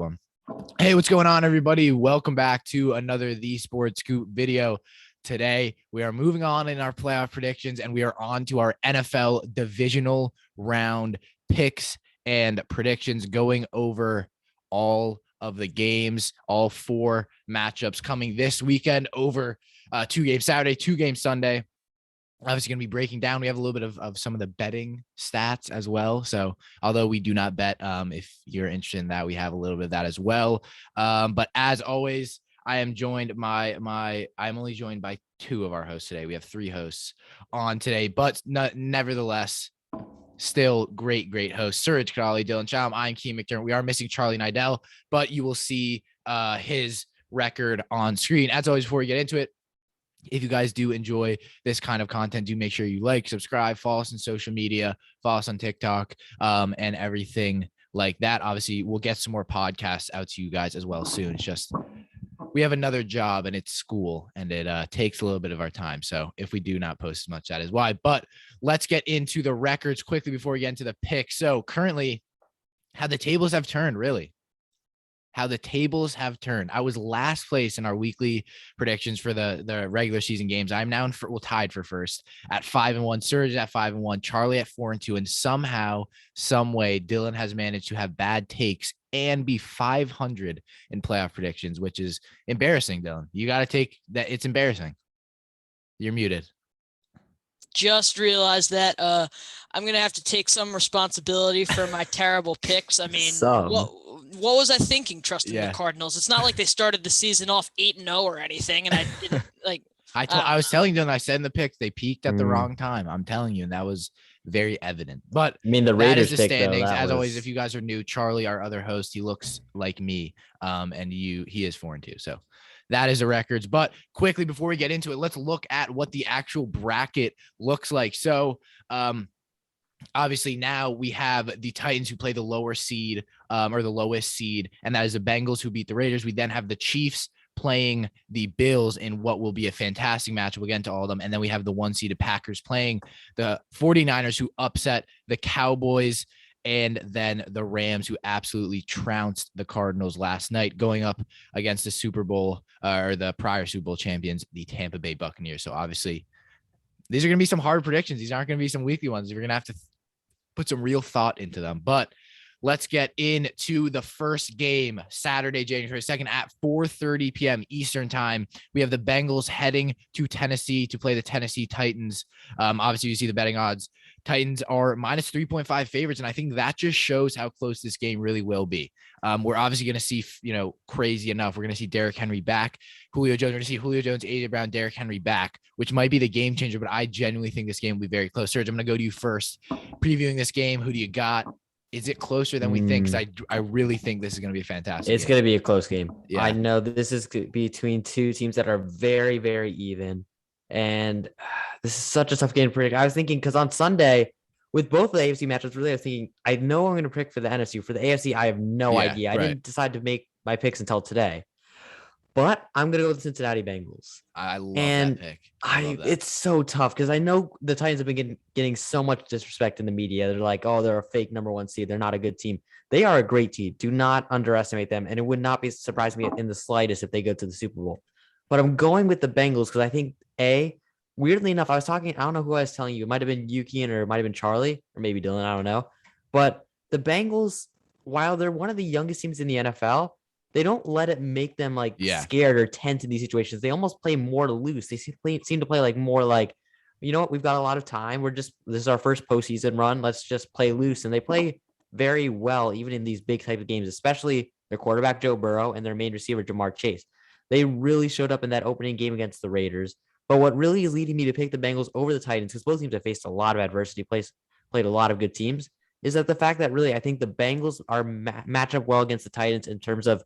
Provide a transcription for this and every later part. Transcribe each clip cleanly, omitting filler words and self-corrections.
one. Hey, what's going on, everybody? Welcome back to another TheeSportsScoop video. Today, we are moving on in our playoff predictions, and we are on to our NFL divisional round picks and predictions, going over all of the games, all four matchups coming this weekend over 2 games Saturday, 2 games Sunday. Obviously going to be breaking down. We have a little bit of some of the betting stats as well. So although we do not bet, if you're interested in that, we have a little bit of that as well. But as always, I am joined I'm only joined by 2 of our hosts today. We have 3 hosts on today, but nevertheless, still great hosts. Suraj and Dylan Chaum. I'm Cian McDermott. We are missing Charlie Nidell, but you will see his record on screen. As always, before we get into it, if you guys do enjoy this kind of content, do make sure you like, subscribe, follow us on social media, follow us on TikTok, and everything like that. Obviously, we'll get some more podcasts out to you guys as well soon. It's just we have another job and it's school, and it takes a little bit of our time. So if we do not post as much, that is why. But let's get into the records quickly before we get into the pick. So currently, how the tables have turned, really. How the tables have turned. I was last place in our weekly predictions for the regular season games. I'm now tied for first at 5-1. Surge at 5-1. Charlie at 4-2. And somehow, some way, Dylan has managed to have bad takes and be 500 in playoff predictions, which is embarrassing, Dylan. You got to take that. It's embarrassing. You're muted. Just realized that I'm going to have to take some responsibility for my terrible picks. I mean, what was I thinking trusting the Cardinals? It's not like they started the season off 8-0 or anything, and I didn't like. I was telling them, I said in the picks they peaked at the wrong time. I'm telling you, and that was very evident. But I mean, the Raiders that is the standings. As always, if you guys are new, Charlie, our other host, he looks like me, and he is 4-2. So that is the records. But quickly before we get into it, let's look at what the actual bracket looks like. So, obviously now we have the Titans who play the lower seed or the lowest seed, and that is the Bengals who beat the Raiders. We then have the Chiefs playing the Bills in what will be a fantastic match. We'll get into all of them. And then we have the 1-seeded Packers playing the 49ers who upset the Cowboys, and then the Rams who absolutely trounced the Cardinals last night, going up against the Super Bowl or the prior Super Bowl champions, the Tampa Bay Buccaneers. So obviously these are going to be some hard predictions. These aren't going to be some weekly ones. You're going to have to put some real thought into them. But let's get into the first game, Saturday, January 2nd at 4:30 p.m. Eastern time. We have the Bengals heading to Tennessee to play the Tennessee Titans. Obviously, you see the betting odds. Titans are minus 3.5 favorites, and I think that just shows how close this game really will be. We're obviously going to see, crazy enough, we're going to see Derrick Henry back. Julio Jones, we're going to see Julio Jones, A.J. Brown, Derrick Henry back, which might be the game changer, but I genuinely think this game will be very close. Serge, I'm going to go to you first. Previewing this game, who do you got? Is it closer than we think? Because I really think this is going to be a fantastic It's going to be a close game. Yeah. I know this is between 2 teams that are very, very even. And this is such a tough game to predict. I was thinking, because on Sunday, with both the AFC matchups, really, I was thinking, I know I'm going to pick for the NFC. For the AFC, I have no idea. I didn't decide to make my picks until today. But I'm going to go with the Cincinnati Bengals. I love that pick. It's so tough because I know the Titans have been getting so much disrespect in the media. They're like, oh, they're a fake number 1 seed. They're not a good team. They are a great team. Do not underestimate them. And it would not be surprising me in the slightest if they go to the Super Bowl. But I'm going with the Bengals because I think, weirdly enough, I don't know who I was telling you. It might have been Yukian or it might have been Charlie or maybe Dylan. I don't know. But the Bengals, while they're one of the youngest teams in the NFL, they don't let it make them scared or tense in these situations. They almost play more to lose. They seem to play more like, you know what, we've got a lot of time. This is our first postseason run. Let's just play loose. And they play very well, even in these big type of games, especially their quarterback, Joe Burrow, and their main receiver, Jamar Chase. They really showed up in that opening game against the Raiders. But what really is leading me to pick the Bengals over the Titans, because both teams have faced a lot of adversity, played a lot of good teams, is that the fact that really I think the Bengals are match up well against the Titans in terms of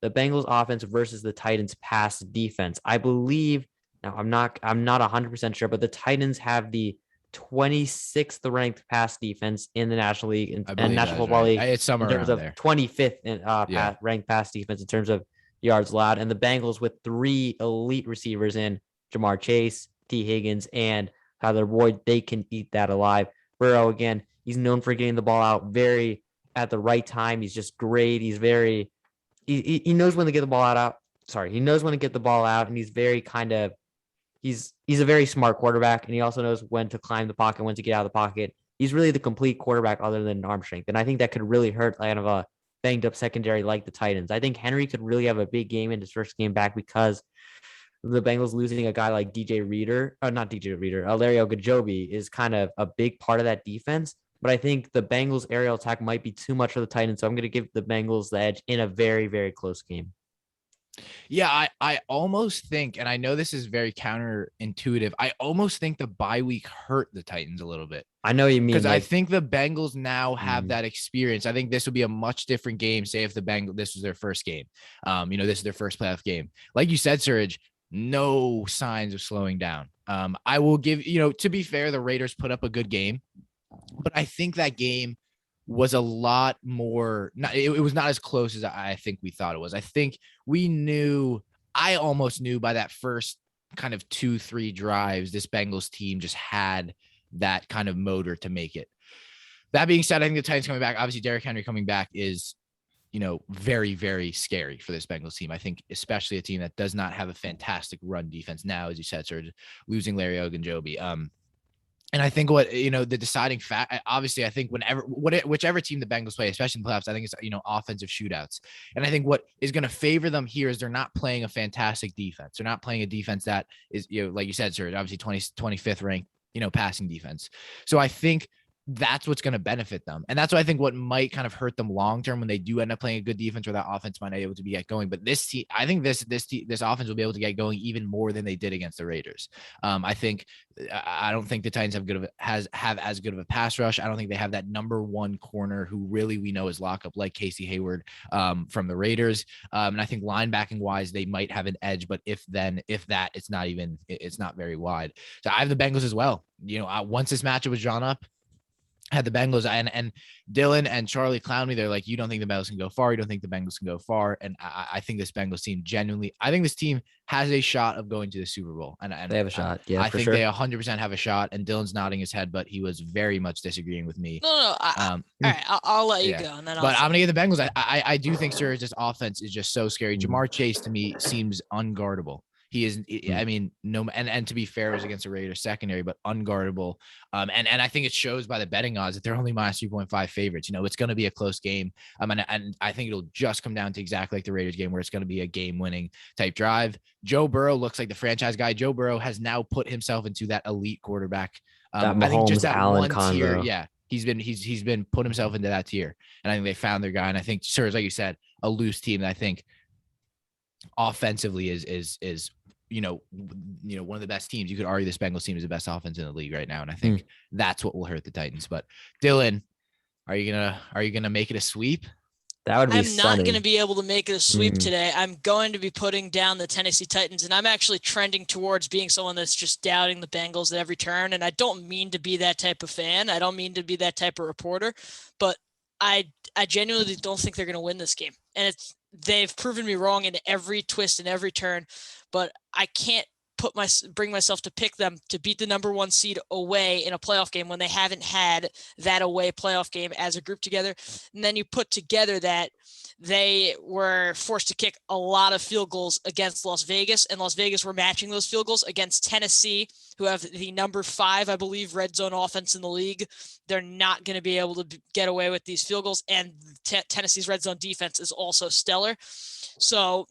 the Bengals offense versus the Titans pass defense. I believe, now I'm not 100% sure, but the Titans have the 26th ranked pass defense in the National League and National Football League. It's somewhere in terms around of there. 25th in ranked pass defense in terms of yards allowed. And the Bengals with 3 elite receivers in Jamar Chase, T. Higgins, and Tyler Boyd, they can eat that alive. Burrow, again, he's known for getting the ball out very at the right time. He's just great. He's very he knows when to get the ball out. Sorry, he knows when to get the ball out, and he's very he's a very smart quarterback, and he also knows when to climb the pocket, when to get out of the pocket. He's really the complete quarterback other than arm strength, and I think that could really hurt kind of a banged up secondary like the Titans. I think Henry could really have a big game in his first game back because the Bengals losing a guy like Larry Ogunjobi is kind of a big part of that defense. But I think the Bengals aerial attack might be too much for the Titans. So I'm going to give the Bengals the edge in a very, very close game. Yeah, I almost think, and I know this is very counterintuitive, I almost think the bye week hurt the Titans a little bit. I know you mean, because I think the Bengals now have that experience. I think this would be a much different game. Say if this was their first game, this is their first playoff game. Like you said, Suraj, no signs of slowing down. I will give, to be fair, the Raiders put up a good game, but I think that game was a lot more, it was not as close as I think we thought it was. I think I almost knew by that first kind of 2-3 drives, this Bengals team just had that kind of motor to make it. That being said, I think the Titans coming back, obviously Derrick Henry coming back is, very, very scary for this Bengals team. I think especially a team that does not have a fantastic run defense now, as you said, sir, losing Larry Ogunjobi. And I think the deciding fact, obviously, I think whichever team the Bengals play, especially in the playoffs, I think it's, offensive shootouts. And I think what is going to favor them here is they're not playing a fantastic defense. They're not playing a defense that is, like you said, sir, obviously 25th ranked, passing defense. So I think that's what's going to benefit them. And that's what I think what might kind of hurt them long-term when they do end up playing a good defense where that offense might not be able to get going. But this team, I think this offense will be able to get going even more than they did against the Raiders. I don't think the Titans have as good of a pass rush. I don't think they have that number one corner who really we know is lockup like Casey Hayward from the Raiders. And I think linebacking wise, they might have an edge, but if that, it's not very wide. So I have the Bengals as well. Once this matchup was drawn up, had the Bengals and Dylan and Charlie clown me. They're like, you don't think the Bengals can go far. You don't think the Bengals can go far. And I think this Bengals team I think this team has a shot of going to the Super Bowl. And they have a shot. Yeah, I think sure. They 100% have a shot. And Dylan's nodding his head, but he was very much disagreeing with me. No. All right, I'll let you go. And then I'm going to get the Bengals. I do think Suraj's offense is just so scary. Jamar Chase to me seems unguardable. He is, I mean, no, and to be fair, it was against the Raiders secondary, but unguardable. And I think it shows by the betting odds that they're only minus 3.5 favorites. It's going to be a close game. And I think it'll just come down to exactly like the Raiders game where it's going to be a game-winning type drive. Joe Burrow looks like the franchise guy. Joe Burrow has now put himself into that elite quarterback. That Mahomes, I think just that Allen one combo. tier. Yeah. He's been put himself into that tier. And I think they found their guy. And I think, sure, like you said, a loose team that I think offensively is one of the best teams. You could argue this Bengals team is the best offense in the league right now. And I think that's what will hurt the Titans. But Dylan, are you gonna make it a sweep? That would be I'm stunning. not going to be able to make it a sweep today. I'm going to be putting down the Tennessee Titans, and I'm actually trending towards being someone that's just doubting the Bengals at every turn. And I don't mean to be that type of fan. I don't mean to be that type of reporter, but I genuinely don't think they're going to win this game. And they've proven me wrong in every twist and every turn, but I can't bring myself to pick them to beat the number one seed away in a playoff game when they haven't had that away playoff game as a group together. And then you put together that they were forced to kick a lot of field goals against Las Vegas, and Las Vegas were matching those field goals against Tennessee, who have the number 5, I believe, red zone offense in the league. They're not going to be able to get away with these field goals, and Tennessee's red zone defense is also stellar. So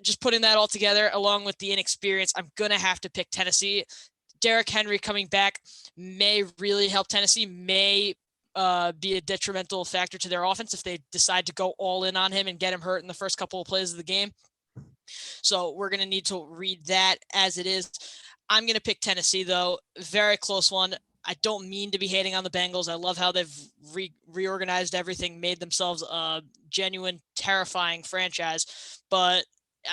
just putting that all together, along with the inexperience, I'm going to have to pick Tennessee. Derrick Henry coming back may really help Tennessee, may be a detrimental factor to their offense if they decide to go all in on him and get him hurt in the first couple of plays of the game. So we're going to need to read that as it is. I'm going to pick Tennessee, though. Very close one. I don't mean to be hating on the Bengals. I love how they've reorganized everything, made themselves a genuine, terrifying franchise, but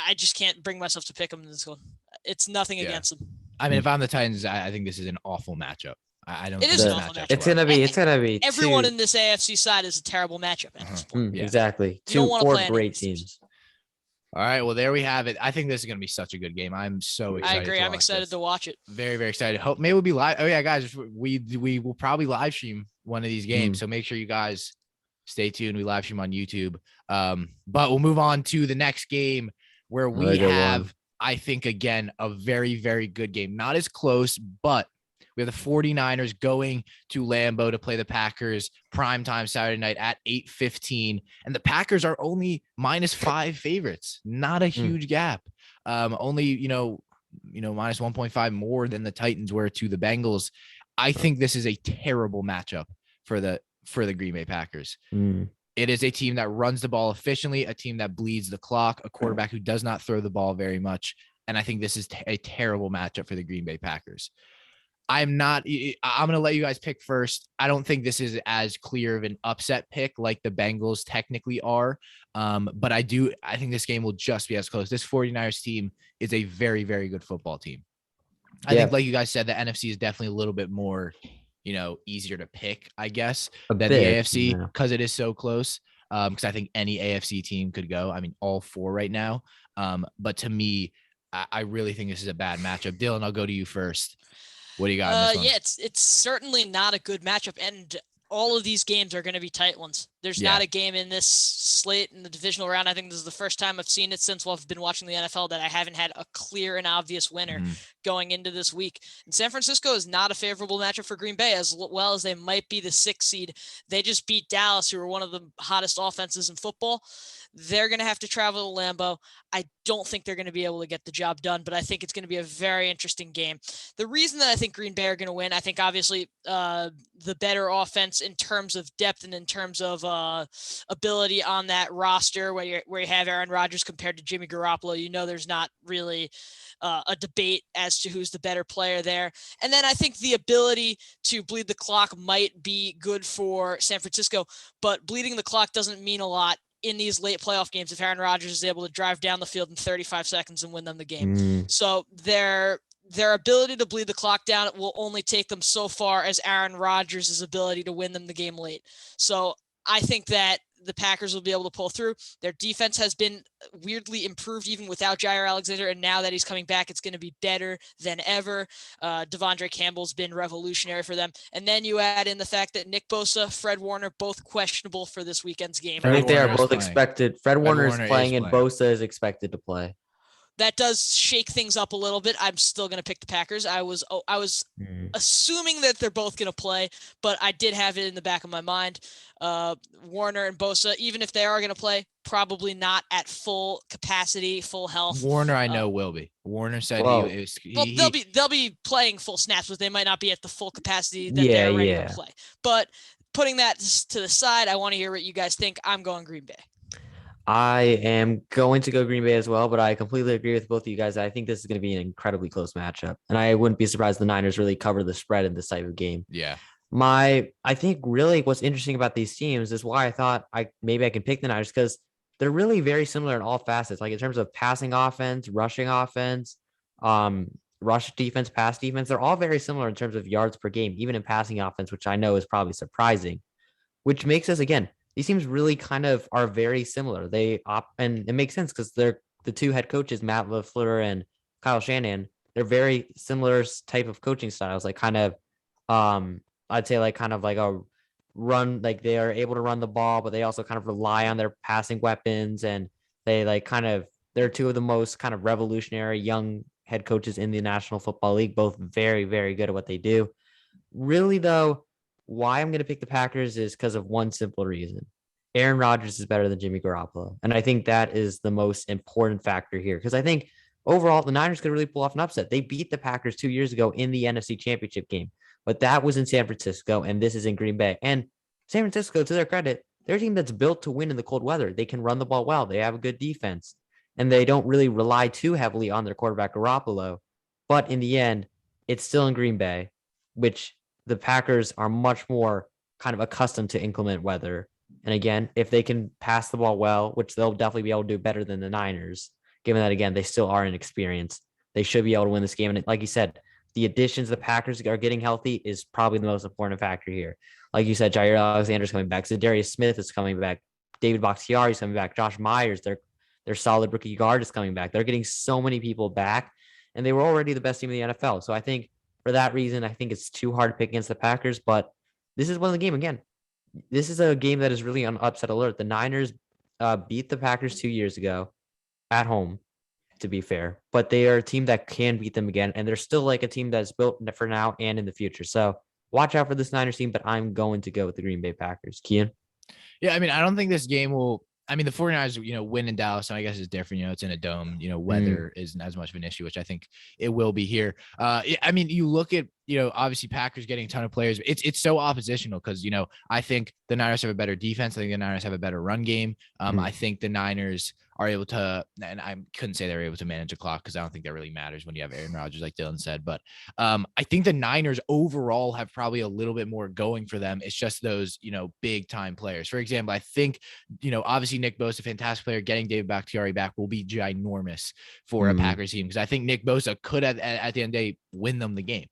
I just can't bring myself to pick them in this one. It's nothing against them. I mean, if I'm the Titans, I think this is an awful matchup. I don't. It is an awful matchup. It's gonna be. Everyone in this AFC side is a terrible matchup at this point. Exactly. Four great teams. All right. Well, there we have it. I think this is going to be such a good game. I'm so excited. I agree. I'm excited to watch it. Very, very excited. Hope maybe we'll be live. Oh yeah, guys, we will probably live stream one of these games. So make sure you guys Stay tuned. We live stream on YouTube. But we'll move on to the next game where we have, I think, again, a very, very good game. Not as close, but we have the 49ers going to Lambeau to play the Packers primetime Saturday night at 8:15. And the Packers are only -5 favorites. Not a huge gap. Only, minus 1.5 more than the Titans were to the Bengals. I think this is a terrible matchup for the Green Bay Packers. It is a team that runs the ball efficiently, a team that bleeds the clock, a quarterback who does not throw the ball very much. And I think this is a terrible matchup for the Green Bay Packers. I'm going to let you guys pick first. I don't think this is as clear of an upset pick like the Bengals technically are. But I think this game will just be as close. This 49ers team is a very, very good football team. I think, like you guys said, the NFC is definitely a little bit more, easier to pick, I guess, than the AFC because it is so close. Because I think any AFC team could go. I mean, all four right now. But to me, I really think this is a bad matchup. Dylan, I'll go to you first. What do you got in this one? Yeah, it's certainly not a good matchup, and all of these games are going to be tight ones. There's not a game in this slate in the divisional round. I think this is the first time I've seen it since I've been watching the NFL that I haven't had a clear and obvious winner going into this week. And San Francisco is not a favorable matchup for Green Bay, as well as they might be the 6th seed. They just beat Dallas, who are one of the hottest offenses in football. They're going to have to travel to Lambeau. I don't think they're going to be able to get the job done, but I think it's going to be a very interesting game. The reason that I think Green Bay are going to win, I think obviously the better offense in terms of depth and in terms of ability on that roster where you have Aaron Rodgers compared to Jimmy Garoppolo. There's not really a debate as to who's the better player there. And then I think the ability to bleed the clock might be good for San Francisco, but bleeding the clock doesn't mean a lot in these late playoff games if Aaron Rodgers is able to drive down the field in 35 seconds and win them the game. So their ability to bleed the clock down will only take them so far as Aaron Rodgers' ability to win them the game late. So I think that the Packers will be able to pull through. Their defense has been weirdly improved even without Jair Alexander, and now that he's coming back, it's going to be better than ever. Devondre Campbell's been revolutionary for them. And then you add in the fact that Nick Bosa, Fred Warner, both questionable for this weekend's game. I think they are both expected. Fred Warner is playing and Bosa is expected to play. That does shake things up a little bit. I'm still going to pick the Packers. I was assuming that they're both going to play, but I did have it in the back of my mind. Warner and Bosa, even if they are going to play, probably not at full capacity, full health. Warner, I know will be. Warner said they'll be playing full snaps, but they might not be at the full capacity that they're ready to play. But putting that to the side, I want to hear what you guys think. I'm going Green Bay. I am going to go Green Bay as well, but I completely agree with both of you guys. I think this is going to be an incredibly close matchup, and I wouldn't be surprised the Niners really cover the spread in this type of game. Yeah. I think really what's interesting about these teams is why I thought I can pick the Niners, because they're really very similar in all facets, like in terms of passing offense, rushing offense, rush defense, pass defense. They're all very similar in terms of yards per game, even in passing offense, which I know is probably surprising, which makes us, again, these teams really kind of are very similar. And it makes sense because they're the two head coaches, Matt LaFleur and Kyle Shanahan. They're very similar type of coaching styles, like kind of, I'd say like kind of like a run, like they are able to run the ball, but they also kind of rely on their passing weapons. And they they're two of the most kind of revolutionary young head coaches in the National Football League, both very, very good at what they do. Really though, why I'm going to pick the Packers is because of one simple reason. Aaron Rodgers is better than Jimmy Garoppolo. And I think that is the most important factor here. Because I think overall, the Niners could really pull off an upset. They beat the Packers 2 years ago in the NFC Championship game. But that was in San Francisco, and this is in Green Bay. And San Francisco, to their credit, they're a team that's built to win in the cold weather. They can run the ball well. They have a good defense. And they don't really rely too heavily on their quarterback, Garoppolo. But in the end, it's still in Green Bay, which the Packers are much more kind of accustomed to inclement weather. And again, if they can pass the ball well, which they'll definitely be able to do better than the Niners, given that, again, they still are inexperienced, they should be able to win this game. And like you said, the additions the Packers are getting healthy is probably the most important factor here. Like you said, Jair Alexander's coming back. Zadarius Smith is coming back. David Bakhtiari is coming back. Josh Myers, their solid rookie guard, is coming back. They're getting so many people back, and they were already the best team in the NFL. So I think for that reason, I think it's too hard to pick against the Packers, but this is one of the game. Again, this is a game that is really on upset alert. The Niners beat the Packers 2 years ago at home, to be fair, but they are a team that can beat them again, and they're still like a team that's built for now and in the future. So watch out for this Niners team, but I'm going to go with the Green Bay Packers. Cian? Yeah, I mean, I don't think this game will. I mean, the 49ers, win in Dallas, and I guess it's different. It's in a dome. Weather isn't as much of an issue, which I think it will be here. I mean, you look at, obviously Packers getting a ton of players. It's so oppositional because, I think the Niners have a better defense. I think the Niners have a better run game. I think the Niners are able to, and I couldn't say they're able to manage a clock because I don't think that really matters when you have Aaron Rodgers, like Dylan said. But I think the Niners overall have probably a little bit more going for them. It's just those, big time players. For example, I think, obviously Nick Bosa, fantastic player, getting David Bakhtiari back will be ginormous for a Packers team because I think Nick Bosa could at the end of the day win them the game.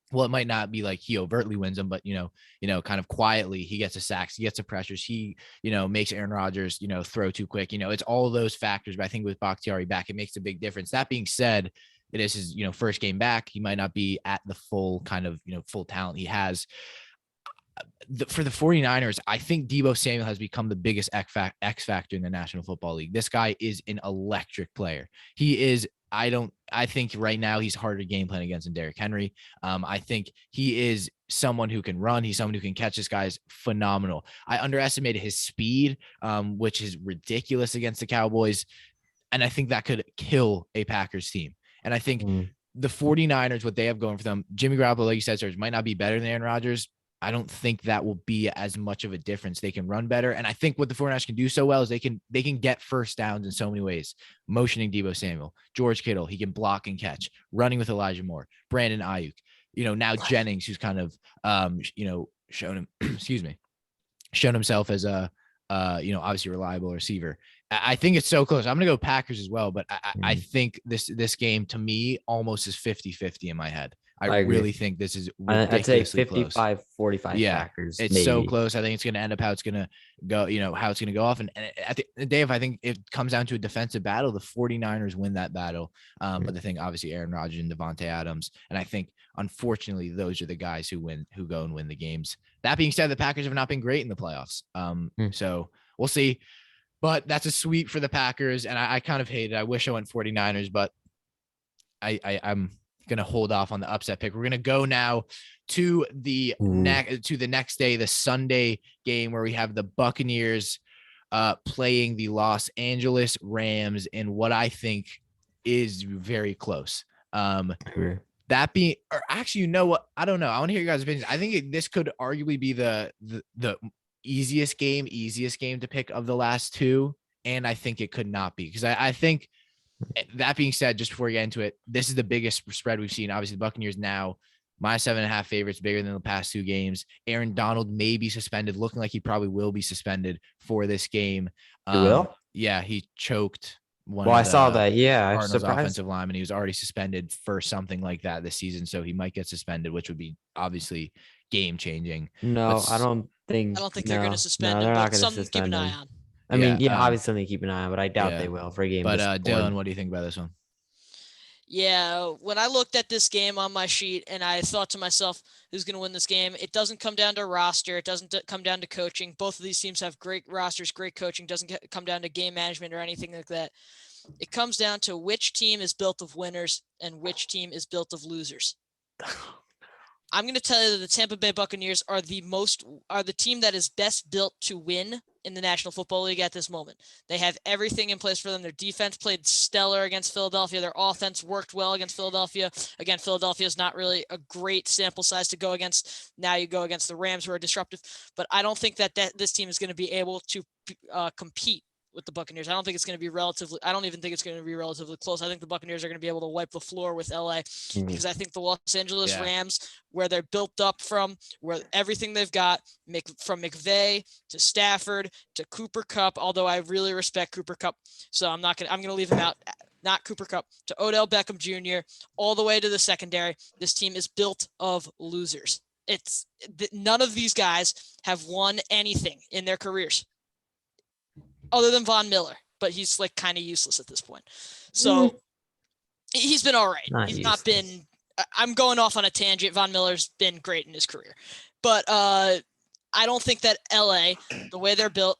Well, it might not be like he overtly wins them, but kind of quietly he gets the sacks, he gets the pressures, he makes Aaron Rodgers throw too quick. It's all those factors. But I think with Bakhtiari back, it makes a big difference. That being said, it is his first game back. He might not be at the full kind of full talent he has. For the 49ers, I think Deebo Samuel has become the biggest X factor in the National Football League. This guy is an electric player. He is. I think right now he's harder to game plan against than Derrick Henry. I think he is someone who can run. He's someone who can catch. This guy's phenomenal. I underestimated his speed, which is ridiculous against the Cowboys. And I think that could kill a Packers team. And I think the 49ers, what they have going for them, Jimmy Garoppolo, like you said, Serge, might not be better than Aaron Rodgers. I don't think that will be as much of a difference. They can run better. And I think what the 49ers can do so well is they can get first downs in so many ways. Motioning Deebo Samuel, George Kittle, he can block and catch, running with Elijah Moore, Brandon Ayuk, now Jennings, who's kind of, shown himself as a, obviously reliable receiver. I think it's so close. I'm going to go Packers as well, but I think this game to me almost is 50-50 in my head. I really think this is ridiculously I'd say 55-45 yeah, Packers. It's maybe. So close. I think it's going to end up how it's going to go, how it's going to go off. And at the end of the day, if I think it comes down to a defensive battle, the 49ers win that battle. But the thing, obviously, Aaron Rodgers and Devontae Adams. And I think, unfortunately, those are the guys who go and win the games. That being said, the Packers have not been great in the playoffs. So we'll see. But that's a sweep for the Packers. And I kind of hate it. I wish I went 49ers, but I'm going to hold off on the upset pick. We're going to go now to the next day, the Sunday game where we have the Buccaneers playing the Los Angeles Rams in what I think is very close. That being, or actually, you know what? I don't know. I want to hear your guys' opinions. I think this could arguably be the easiest game to pick of the last two. And I think it could not be because I think, that being said, just before we get into it, this is the biggest spread we've seen. Obviously, the Buccaneers now -7.5 favorites, bigger than the past two games. Aaron Donald may be suspended, looking like he probably will be suspended for this game. He will? Yeah, he choked one. Well, I saw that. Yeah, Cardinals offensive lineman. He was already suspended for something like that this season, so he might get suspended, which would be obviously game changing. No, I don't think they're going to suspend him, but something to keep an eye on. I mean, obviously they keep an eye on, but I doubt they will for a game. But Dylan, what do you think about this one? Yeah, when I looked at this game on my sheet and I thought to myself, who's going to win this game? It doesn't come down to roster. It doesn't come down to coaching. Both of these teams have great rosters, great coaching. Doesn't come down to game management or anything like that. It comes down to which team is built of winners and which team is built of losers. I'm going to tell you that the Tampa Bay Buccaneers are the team that is best built to win in the National Football League at this moment. They have everything in place for them. Their defense played stellar against Philadelphia. Their offense worked well against Philadelphia. Again, Philadelphia is not really a great sample size to go against. Now you go against the Rams, who are disruptive. But I don't think that this team is going to be able to compete with the Buccaneers. I don't even think it's going to be relatively close. I think the Buccaneers are going to be able to wipe the floor with LA because I think the Los Angeles Rams, where they're built up from, where everything they've got, from McVay to Stafford to Cooper Kupp, although I really respect Cooper Kupp, so I'm going to leave him out. Not Cooper Kupp, to Odell Beckham Jr., all the way to the secondary. This team is built of losers. None of these guys have won anything in their careers, other than Von Miller, but he's like kind of useless at this point. So he's been all right. He's not been, I'm going off on a tangent. Von Miller's been great in his career, but I I don't think that LA, the way they're built,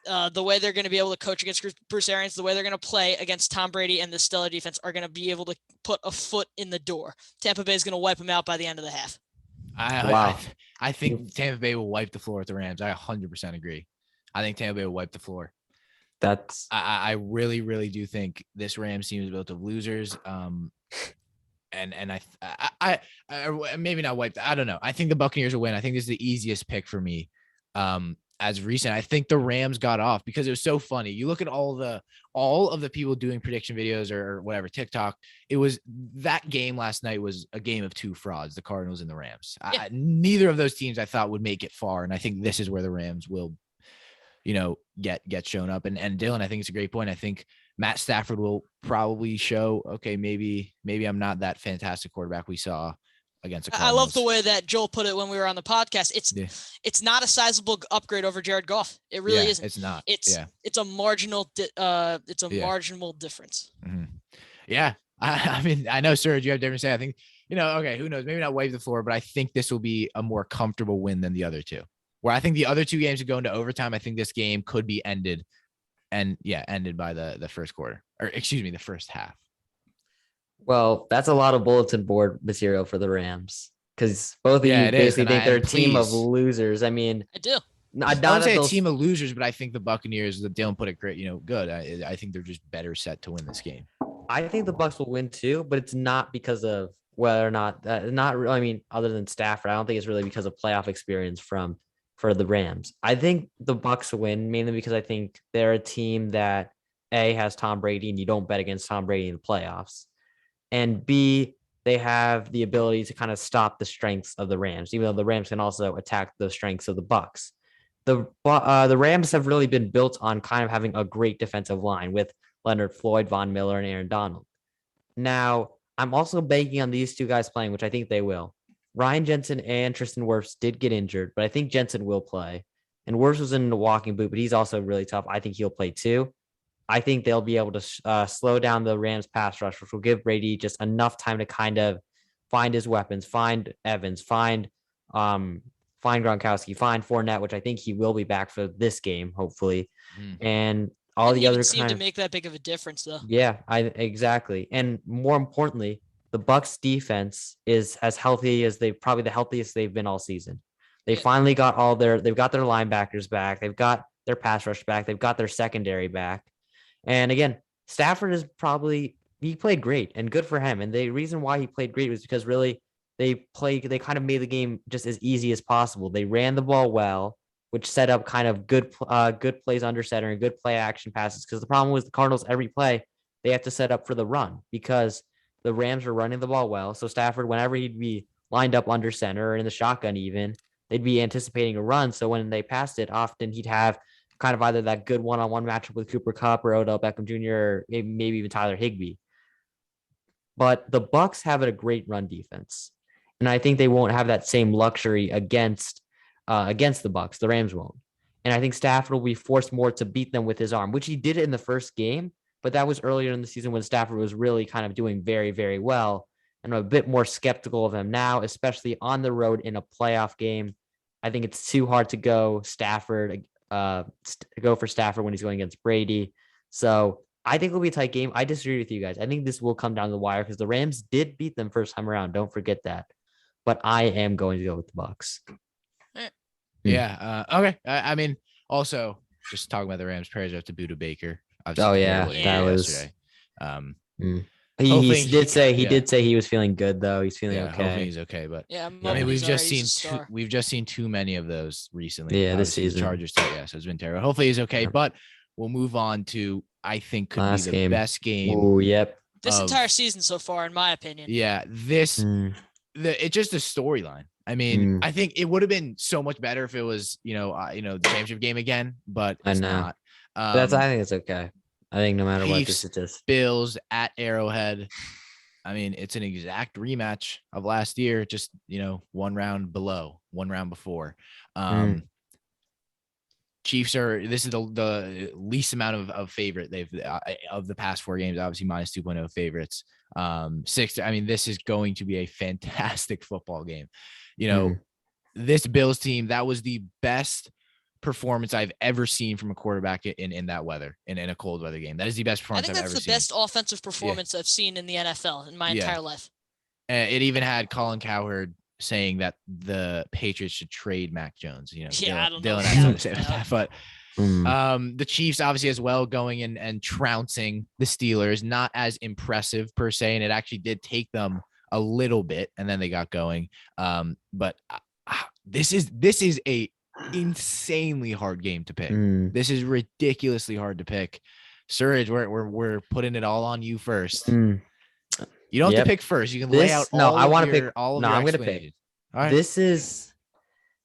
the way they're going to be able to coach against Bruce Arians, the way they're going to play against Tom Brady and the stellar defense are going to be able to put a foot in the door. Tampa Bay is going to wipe them out by the end of the half. I think Tampa Bay will wipe the floor with the Rams. I 100% agree. I think Tampa Bay will wipe the floor. I really, really do think this Rams team is built of losers. And I maybe not wiped. I don't know. I think the Buccaneers will win. I think this is the easiest pick for me. As recent, I think the Rams got off because it was so funny. You look at all of the people doing prediction videos or whatever, TikTok. It was that game last night was a game of two frauds, the Cardinals and the Rams. Yeah. Neither of those teams I thought would make it far. And I think this is where the Rams will, get shown up. And Dylan, I think it's a great point. I think Matt Stafford will probably show, okay, maybe I'm not that fantastic quarterback we saw against the Cardinals. I love the way that Joel put it when we were on the podcast. It's not a sizable upgrade over Jared Goff. It really isn't. It's not. It's a marginal marginal difference. Mm-hmm. Yeah. I mean, I know, Suraj, you have different say. I think, okay, who knows? Maybe not wave the floor, but I think this will be a more comfortable win than the other two. Where I think the other two games would go into overtime. I think this game could be ended by the first quarter, or excuse me, the first half. Well, that's a lot of bulletin board material for the Rams because both of you basically think they're a team of losers. I mean, I do. I don't say a team of losers, but I think the Buccaneers, Dylan put it great, good. I think they're just better set to win this game. I think the Bucs will win too, but it's not because of whether or not not really. I mean, other than Stafford, I don't think it's really because of playoff experience for the Rams. I think the Bucs win mainly because I think they're a team that A, has Tom Brady, and you don't bet against Tom Brady in the playoffs. And B, they have the ability to kind of stop the strengths of the Rams, even though the Rams can also attack the strengths of the Bucs. The Rams have really been built on kind of having a great defensive line with Leonard Floyd, Von Miller, and Aaron Donald. Now, I'm also banking on these two guys playing, which I think they will. Ryan Jensen and Tristan Wirfs did get injured, but I think Jensen will play. And Wirfs was in the walking boot, but he's also really tough. I think he'll play too. I think they'll be able to slow down the Rams pass rush, which will give Brady just enough time to kind of find his weapons, find Evans, find Gronkowski, find Fournette, which I think he will be back for this game, hopefully. And all the other seem to make that big of a difference, though. Yeah, exactly. And more importantly, the Bucs defense is as healthy as probably the healthiest they've been all season. They finally got they've got their linebackers back. They've got their pass rush back. They've got their secondary back. And again, Stafford he played great and good for him. And the reason why he played great was because really they kind of made the game just as easy as possible. They ran the ball well, which set up kind of good plays under center and good play action passes. Because the problem was the Cardinals, every play, they have to set up for the run because the Rams were running the ball well. So Stafford, whenever he'd be lined up under center or in the shotgun even, they'd be anticipating a run. So when they passed it, often he'd have kind of either that good one-on-one matchup with Cooper Kupp or Odell Beckham Jr. or maybe even Tyler Higbee. But the Bucs have a great run defense. And I think they won't have that same luxury against the Bucs. The Rams won't. And I think Stafford will be forced more to beat them with his arm, which he did in the first game. But that was earlier in the season when Stafford was really kind of doing very, very well. And I'm a bit more skeptical of him now, especially on the road in a playoff game. I think it's too hard to go for Stafford when he's going against Brady. So I think it'll be a tight game. I disagree with you guys. I think this will come down to the wire because the Rams did beat them first time around. Don't forget that. But I am going to go with the Bucs. Yeah. Okay. I mean, also just talking about the Rams, prayers up to Buda Baker. Oh yeah, that was. He did say he was feeling good though. He's feeling okay. Hopefully he's okay, but I mean, we've just seen too many of those recently. Yeah, this season. Chargers too. Yeah, so it's been terrible. Hopefully he's okay, but we'll move on to I think could be the best game. Oh, yep. This entire season so far, in my opinion. Yeah, it's just a storyline. I mean, I think it would have been so much better if it was, the championship game again, but it's not. I think it's okay. I think no matter what, this is just Bills at Arrowhead. I mean, it's an exact rematch of last year, just, one round before. Chiefs this is the least amount of favorite they've of the past four games, obviously minus 2.0 favorites. This is going to be a fantastic football game. this Bills team, that was the best performance I've ever seen from a quarterback in that weather, in a cold weather game. That is the best I performance think I've ever that's seen. the best offensive performance I've seen in the NFL in my entire life. And it even had Colin Cowherd saying that the Patriots should trade Mac Jones. You know, I don't know Dylan what has that something was to say about about. that. But the Chiefs obviously as well going in and trouncing the Steelers, not as impressive per se, and it actually did take them a little bit, and then they got going. But this is a insanely hard game to pick. This is ridiculously hard to pick. Suraj, we're putting it all on you first. You don't have to pick first. You can lay out all I want to pick. All of no, your I'm gonna pick. All right. This is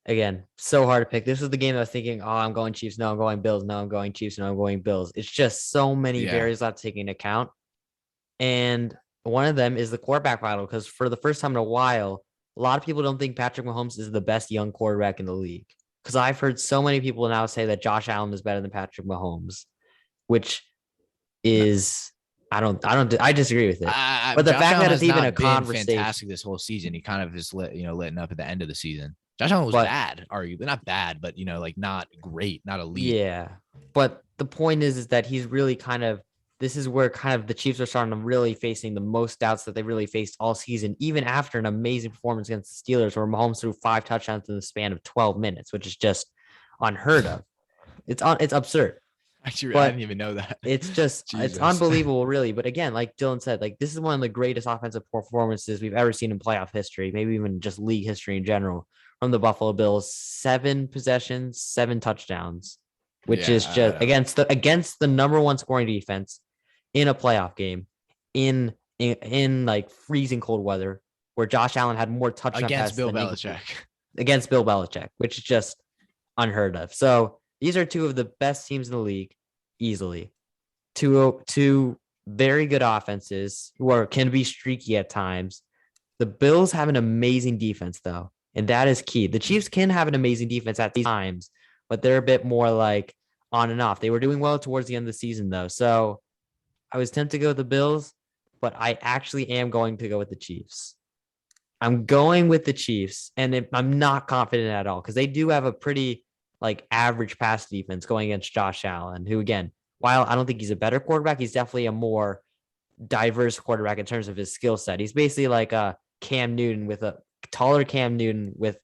again so hard to pick. This is the game I was thinking, oh, I'm going Chiefs. No, I'm going Bills. No, I'm going Chiefs. No, I'm going Bills. It's just so many variables I have to take into account. And one of them is the quarterback battle, because for the first time in a while, a lot of people don't think Patrick Mahomes is the best young quarterback in the league. Because I've heard so many people now say that Josh Allen is better than Patrick Mahomes, which is I disagree with it. But the Josh fact Allen that it's even a conversation, fantastic this whole season. He kind of is letting up at the end of the season. Josh Allen was bad, arguably not bad, but like not great, not elite. Yeah, but the point is that he's really this is where kind of the Chiefs are starting to really facing the most doubts that they really faced all season, even after an amazing performance against the Steelers, where Mahomes threw 5 touchdowns in the span of 12 minutes, which is just unheard of. It's absurd. Actually, I didn't even know that. It's just, it's unbelievable, really. But again, like Dylan said, like this is one of the greatest offensive performances we've ever seen in playoff history, maybe even just league history in general, from the Buffalo Bills. 7 possessions, 7 touchdowns, which is just against the number 1 scoring defense in a playoff game, in like freezing cold weather, where Josh Allen had more touchdown against Bill Belichick, which is just unheard of. So these are 2 of the best teams in the league, easily. Two very good offenses who can be streaky at times. The Bills have an amazing defense, though, and that is key. The Chiefs can have an amazing defense at times, but they're a bit more like on and off. They were doing well towards the end of the season, though. So I was tempted to go with the Bills, but I actually am going to go with the Chiefs. I'm going with the Chiefs, and I'm not confident at all, because they do have a pretty average pass defense going against Josh Allen, who, again, while I don't think he's a better quarterback, he's definitely a more diverse quarterback in terms of his skill set. He's basically like a Cam Newton, with a taller Cam Newton with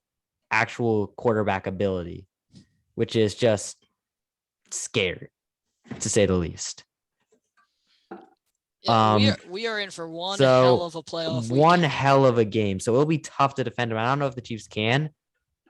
actual quarterback ability, which is just scary, to say the least. Yeah, we are in for one hell of a playoff weekend. One hell of a game. So it'll be tough to defend him. I don't know if the Chiefs can,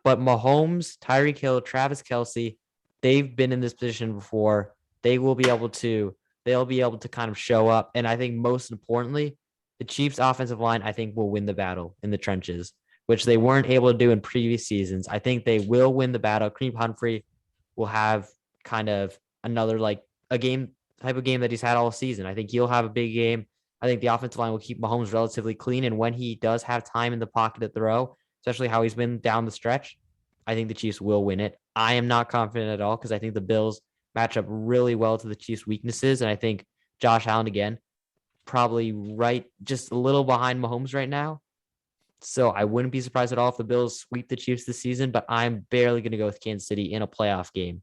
but Mahomes, Tyreek Hill, Travis Kelce, they've been in this position before. They'll be able to kind of show up. And I think most importantly, the Chiefs offensive line, I think, will win the battle in the trenches, which they weren't able to do in previous seasons. I think they will win the battle. Kareem Humphrey will have kind of another type of game that he's had all season. I think he'll have a big game. I think the offensive line will keep Mahomes relatively clean. And when he does have time in the pocket to throw, especially how he's been down the stretch, I think the Chiefs will win it. I am not confident at all, because I think the Bills match up really well to the Chiefs' weaknesses. And I think Josh Allen, again, probably just a little behind Mahomes right now. So I wouldn't be surprised at all if the Bills sweep the Chiefs this season, but I'm barely going to go with Kansas City in a playoff game.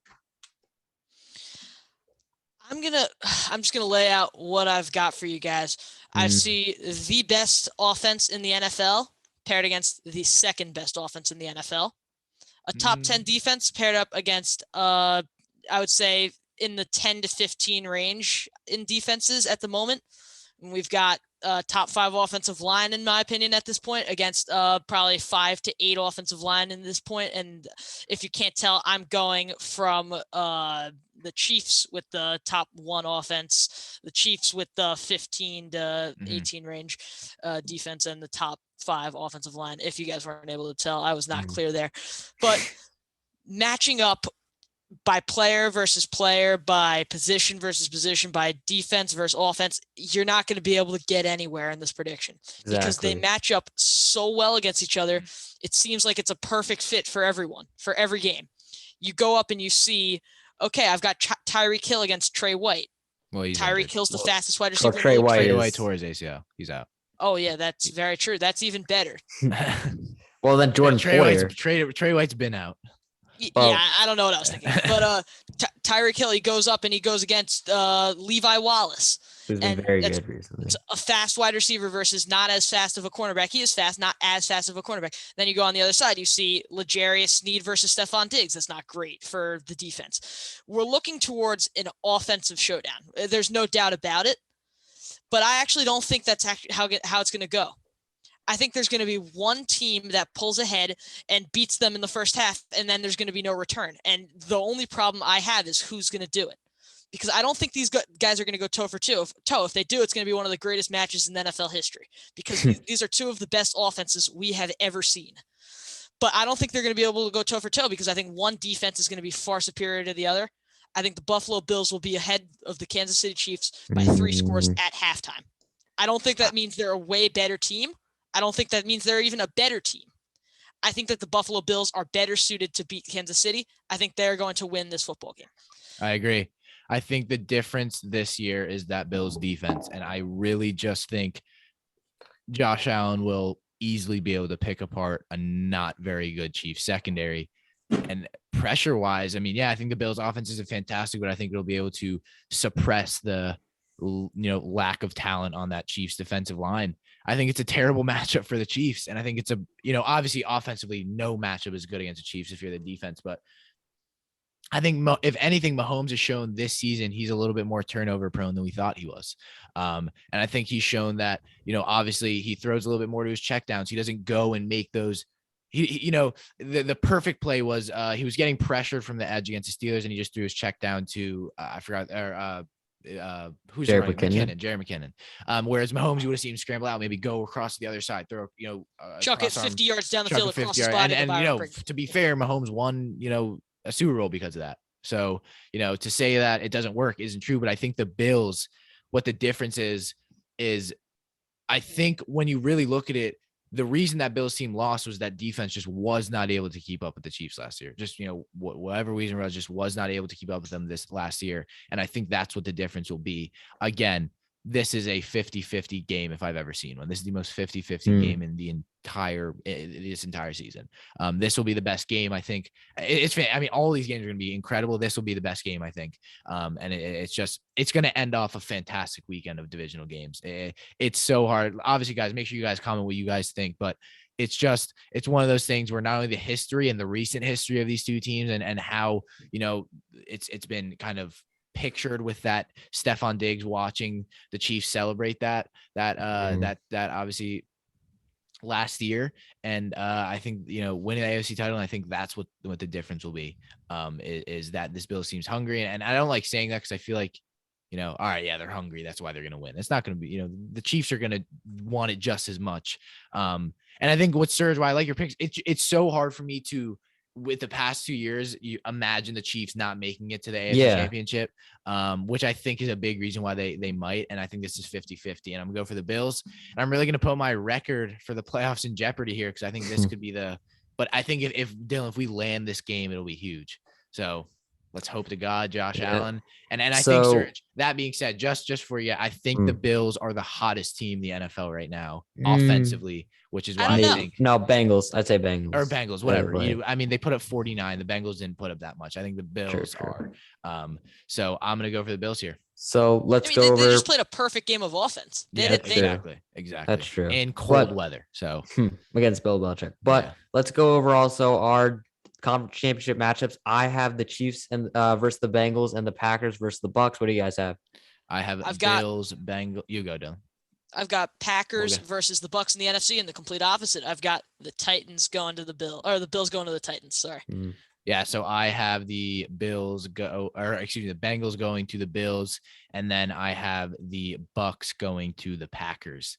I'm just gonna lay out what I've got for you guys. I see the best offense in the NFL paired against the second best offense in the NFL. A top 10 defense paired up against I would say in the 10 to 15 range in defenses at the moment. And we've got top 5 offensive line, in my opinion, at this point, against probably 5 to 8 offensive line in this point. And if you can't tell, I'm going from the Chiefs with the top 1 offense, the Chiefs with the 15 to 18 range defense, and the top 5 offensive line. If you guys weren't able to tell, I was not clear there. But matching up by player versus player, by position versus position, by defense versus offense, you're not going to be able to get anywhere in this prediction because they match up so well against each other. It seems like it's a perfect fit for everyone, for every game. You go up and you see, okay, I've got Tyreek Hill against Trey White. Well, Tyreek Hill's the fastest wide receiver. Trey White tore his ACL. He's out. Oh yeah, that's very true. That's even better. Well, then Jordan Poyer. Trey White's been out. Yeah, I don't know what I was thinking. But Tyreek Hill, he goes up and he goes against Levi Wallace. Who's been very good recently. It's a fast wide receiver versus not as fast of a cornerback. He is fast, not as fast of a cornerback. Then you go on the other side. You see L'Jarius Sneed versus Stephon Diggs. That's not great for the defense. We're looking towards an offensive showdown. There's no doubt about it. But I actually don't think that's actually how it's going to go. I think there's going to be one team that pulls ahead and beats them in the first half, and then there's going to be no return. And the only problem I have is who's going to do it. Because I don't think these guys are going to go toe for toe. If they do, it's going to be one of the greatest matches in NFL history. Because these are two of the best offenses we have ever seen. But I don't think they're going to be able to go toe for toe because I think one defense is going to be far superior to the other. I think the Buffalo Bills will be ahead of the Kansas City Chiefs by 3 scores at halftime. I don't think that means they're a way better team. I don't think that means they're even a better team. I think that the Buffalo Bills are better suited to beat Kansas City. I think they're going to win this football game. I agree. I think the difference this year is that Bills defense. And I really just think Josh Allen will easily be able to pick apart a not very good Chiefs secondary. And pressure wise, I mean, yeah, I think the Bills offense is fantastic, but I think it'll be able to suppress the, lack of talent on that Chiefs defensive line. I think it's a terrible matchup for the Chiefs. And I think it's obviously offensively, no matchup is good against the Chiefs if you're the defense. But I think if anything, Mahomes has shown this season, he's a little bit more turnover prone than we thought he was. And I think he's shown that, obviously he throws a little bit more to his checkdowns. He doesn't go and make those. The perfect play was he was getting pressured from the edge against the Steelers and he just threw his check down to I forgot who's Jared McKinnon. Jared McKinnon. Whereas Mahomes, you would have seen him scramble out, maybe go across to the other side, throw, chuck it 50 yards down the field across the spot. And to be fair, Mahomes won, a Super Bowl because of that. So, to say that it doesn't work isn't true, but I think the Bills, what the difference is I think when you really look at it, the reason that Bills team lost was that defense just was not able to keep up with the Chiefs last year. Just, whatever reason was, just was not able to keep up with them this last year. And I think that's what the difference will be. Again, this is a 50-50 game if I've ever seen one. This is the most 50-50 game in this entire season. This will be the best game, I think. All these games are going to be incredible. This will be the best game, I think. And it's going to end off a fantastic weekend of divisional games. It's so hard. Obviously, guys, make sure you guys comment what you guys think, but it's one of those things where not only the history and the recent history of these two teams and how, it's been kind of pictured with that Stephon Diggs watching the Chiefs celebrate that obviously last year. And I think, winning the AFC title, and I think that's what the difference will be, is that this Bills seems hungry. And I don't like saying that because I feel like, all right, yeah, they're hungry. That's why they're going to win. It's not going to be, the Chiefs are going to want it just as much. And I think Surge, why I like your picks, it's so hard for me to, with the past 2 years, you imagine the Chiefs not making it to the AFC Championship, which I think is a big reason why they might. And I think this is 50-50. And I'm gonna go for the Bills. And I'm really gonna put my record for the playoffs in jeopardy here because I think this could be but I think if Dylan, if we land this game, it'll be huge. So let's hope to God, Josh Allen. And I think, Serge, that being said, just for you, I think the Bills are the hottest team in the NFL right now offensively, which is why I think. No, Bengals. I'd say Bengals. Or Bengals, whatever. They put up 49. The Bengals didn't put up that much. I think the Bills are. So I'm going to go for the Bills here. So let's go over. They just played a perfect game of offense. Exactly. That's true. In cold weather. So against Bill Belichick. But let's go over also our conference championship matchups. I have the Chiefs and versus the Bengals and the Packers versus the Bucks. What do you guys have? I've got Bills, Bengals. You go, Dylan. I've got Packers versus the Bucks in the NFC, and the complete opposite. I've got the Titans going to the Bills going to the Titans. Sorry. Yeah, so I have the Bengals going to the Bills, and then I have the Bucks going to the Packers.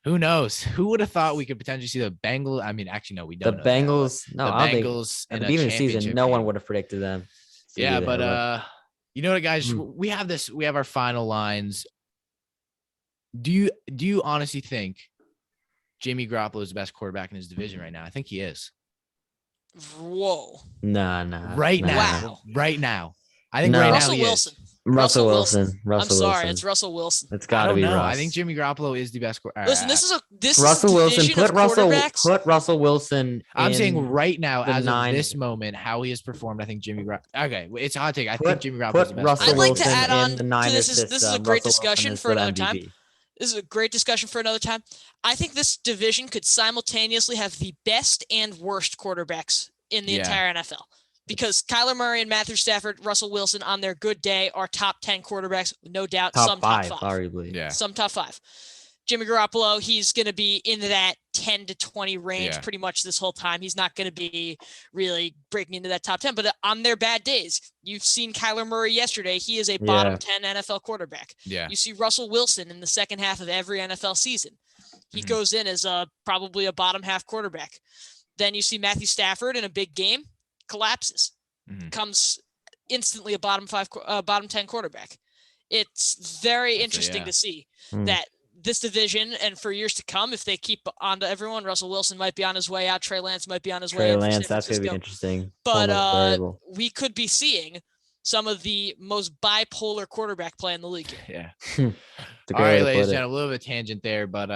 Who knows? Who would have thought we could potentially see the Bengals? I mean, actually, no, we don't. The Bengals, the Bengals at the beginning of the season, no one would have predicted them. Yeah, but you know what, guys? We have this. We have our final lines. Do you honestly think Jimmy Garoppolo is the best quarterback in his division right now? I think he is. Whoa. Nah. Right now. I think right now he is. Russell Wilson. I'm sorry, it's Russell Wilson. It's I got to don't be know. Russ. I think Jimmy Garoppolo is the best. Listen, this Russell is Wilson. division of quarterbacks. Put Russell Wilson. I'm saying in right now, the as of Niners. this moment, how he has performed. I think Jimmy Garoppolo. Okay, it's a hot take. I think Put- Jimmy Garoppolo is Put the best. Russell I'd like to Wilson add on in the to Niners this is a system. great Russell discussion Wilson is for the another time. MVP. This is a great discussion for another time. I think this division could simultaneously have the best and worst quarterbacks in the entire NFL. Because Kyler Murray and Matthew Stafford, Russell Wilson on their good day are top 10 quarterbacks, no doubt. Top five, top five. arguably. Yeah. Some top 5. Jimmy Garoppolo, he's going to be in that 10 to 20 range pretty much this whole time. He's not going to be really breaking into that top 10. But on their bad days, you've seen Kyler Murray yesterday. He is a bottom 10 NFL quarterback. Yeah. You see Russell Wilson in the second half of every NFL season. He goes in as probably a bottom half quarterback. Then you see Matthew Stafford in a big game, collapses, comes instantly a bottom 10 quarterback. It's very interesting to see that this division, and for years to come, if they keep on to everyone, Russell Wilson might be on his way out. Trey Lance might be on his way in. Lance, that's going to be interesting. But we could be seeing some of the most bipolar quarterback play in the league. Yeah. All right, ladies and gentlemen, a little bit of tangent there, but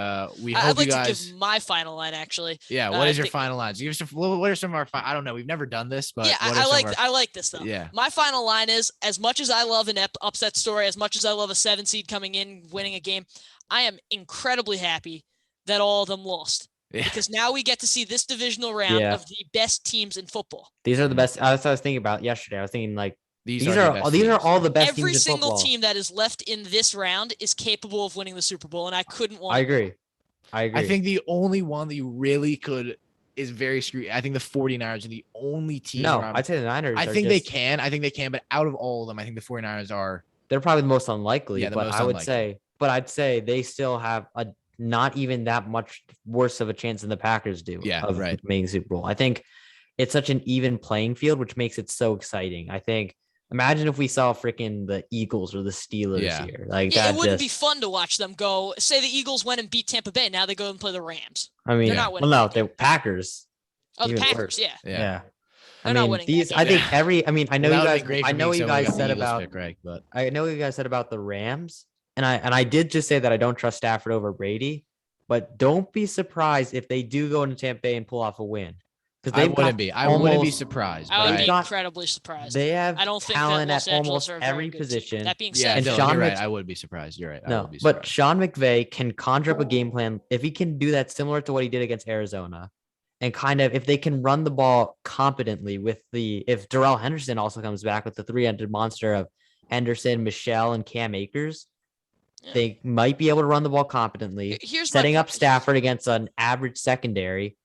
we hope I'd like you guys. to give my final line actually. Yeah, what is your final lines? Give us what are some of our? I don't know. We've never done this, but I like this though. Yeah. My final line is: as much as I love an upset story, as much as I love a 7 seed coming in winning a game, I am incredibly happy that all of them lost. Yeah. Because now we get to see this divisional round of the best teams in football. These are the best. That's what I was thinking about yesterday. I was thinking like these are all the best. Every teams single in football. team that is left in this round is capable of winning the Super Bowl, and I couldn't want. I agree. I think the only one that you really could is very screwed. I think the 49ers are the only team. No, I'd say the Niners. I think they can. But out of all of them, I think the 49ers are. They're probably the most unlikely. Yeah, but most I would unlikely. I'd say they still have a not even that much worse of a chance than the Packers do. Yeah, of right. making Super Bowl. I think it's such an even playing field, which makes it so exciting. I think. Imagine if we saw freaking the Eagles or the Steelers here. It wouldn't be fun to watch them go. Say the Eagles went and beat Tampa Bay. Now they go and play the Rams. I mean, they're Packers. Oh, the Packers, yeah. They're not winning. I think I know you guys. I know what you guys said about. I know what you guys said about the Rams, and I did just say that I don't trust Stafford over Brady, but don't be surprised if they do go into Tampa Bay and pull off a win. I wouldn't be. I wouldn't be surprised. I would be incredibly surprised. They have I don't think talent Los at Angeles almost every position. Team. That being said, Dylan, you're right. I would be surprised. You're right. No, but Sean McVay can conjure up a game plan if he can do that similar to what he did against Arizona, and kind of if they can run the ball competently if Darrell Henderson also comes back with the 3-headed monster of Henderson, Michelle, and Cam Akers. Yeah. They might be able to run the ball competently. Setting up Stafford against an average secondary.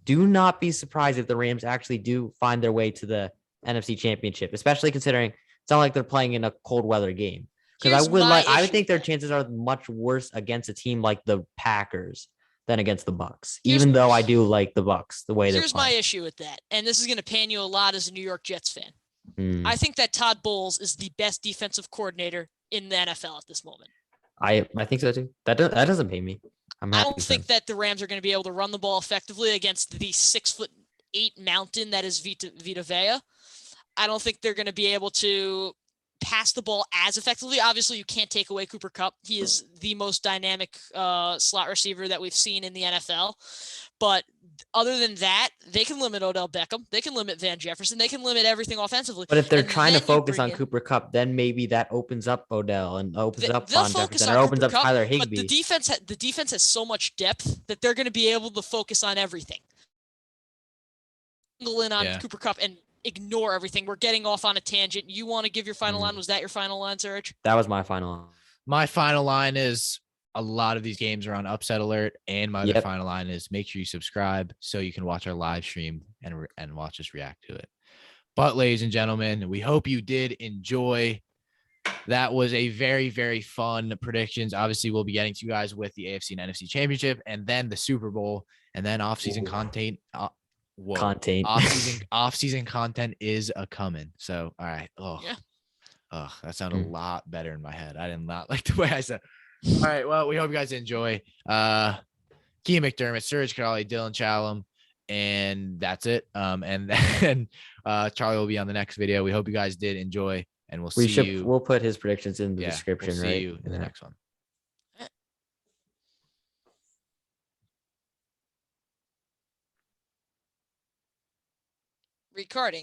Do not be surprised if the Rams actually do find their way to the NFC Championship, especially considering it's not like they're playing in a cold weather game. Because I would think their chances are much worse against a team like the Packers than against the Bucs. Even though I do like the Bucs, the way they're playing. Here's my issue with that, and this is going to pan you a lot as a New York Jets fan. I think that Todd Bowles is the best defensive coordinator in the NFL at this moment. I think so too. That doesn't pay me. I don't think that the Rams are going to be able to run the ball effectively against the 6'8" mountain that is Vita Vea. I don't think they're going to be able to pass the ball as effectively. Obviously, you can't take away Cooper Kupp. He is the most dynamic slot receiver that we've seen in the NFL. But other than that, they can limit Odell Beckham. They can limit Van Jefferson. They can limit everything offensively. But if they're trying to focus on Cooper Kupp, then maybe that opens up Odell and opens up Van Jefferson or opens up Tyler Higbee. But the defense has so much depth that they're going to be able to focus on everything. Go in on Cooper Kupp and ignore everything. We're getting off on a tangent. You want to give your final line? Was that your final line, Suraj? That was my final line. My final line is a lot of these games are on upset alert, and my other final line is make sure you subscribe so you can watch our live stream and watch us react to it. But ladies and gentlemen, we hope you did enjoy. That was a very, very fun predictions. Obviously, we'll be getting to you guys with the AFC and NFC Championship, and then the Super Bowl, and then off-season content. Off-season content is a coming. So, all right. That sounded a lot better in my head. I did not like the way I said. All right. Well, we hope you guys enjoy. Cian McDermott, Suraj Karali, Dylan Chalem, and that's it. And then Charlie will be on the next video. We hope you guys did enjoy. and we'll We see should. you. We'll put his predictions in the Yeah, description, we'll see right? you in the next one. Recording